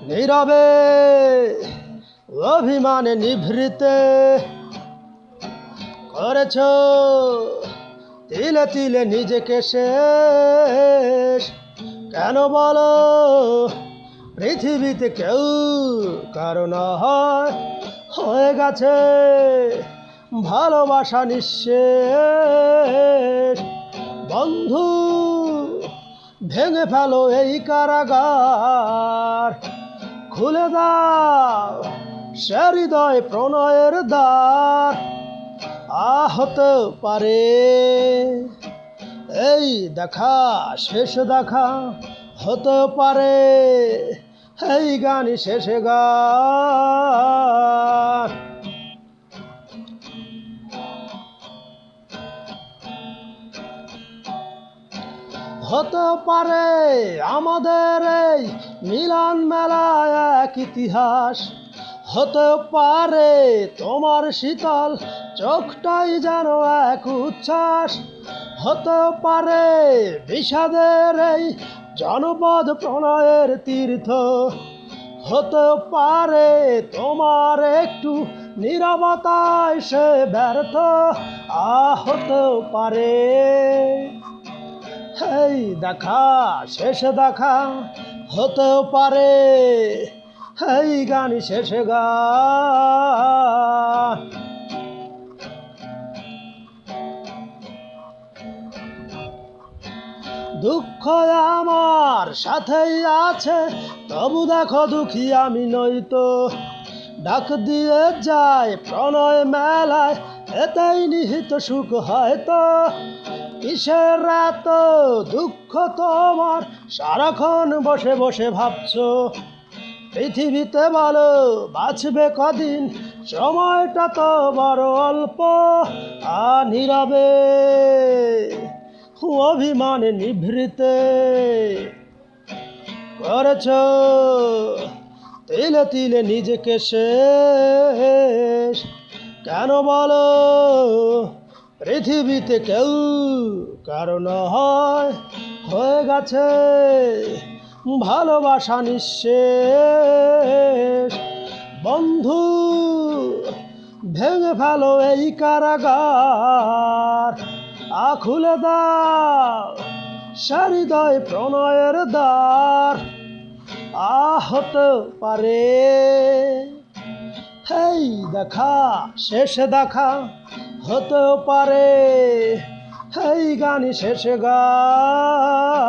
নীরবে অভিমানে নিভৃতে করেছ তিলে তিলে নিজেকে শেষ। কেন বলো পৃথিবীতে কেউ কারণ হয়ে গেছে ভালোবাসা নিঃশেষ। বন্ধু ভেঙে ফেলো এই কারাগার, খুলে দাও সে হৃদয় প্রণয়ের দ্বার। হতে পারে এই দেখা শেষ দেখা, হতে পারে এই গানই শেষে গান। হতে পারে আমাদের এই মিলন মেলায় এক ইতিহাস। হতে পারে তোমার শীতল চোখটাই যেন এক উচ্ছ্বাস। হতে পারে বিষাদের এই জনপদ প্রণয়ের তীর্থ। হতে পারে তোমার একটু নীরবতায় সে ব্যর্থ। হতে পারে এই দেখা শেষ দেখা, হতেও পারে এই গানই শেষে গান। দুঃখ আমার সাথেই আছে, তবু দেখো দুঃখী আমি নইতো। ডাক দিয়ে যায় প্রণয় মেলায়, এতেই নিহিত সুখ হয়তো। কিসের এত দুঃখ তোমার সারাক্ষণ বসে বসে ভাবছো? পৃথিবীতে বলো বাঁচবে কদিন, সময়টা তো বড় অল্প। নীরবে অভিমানে নিভৃতে করেছ তিলে তিলে নিজেকে শেষ। কেন বলো পৃথিবীতে কেউ কারণ হয়ে গেছে ভালোবাসা নিঃশেষ। বন্ধু ভেঙে ফেলো এই কারাগার, খুলে দাও সে হৃদয় প্রণয়ের দ্বার। হতে পারে এই দেখা শেষ দেখা, হতেও পারে এই গানই শেষে গান।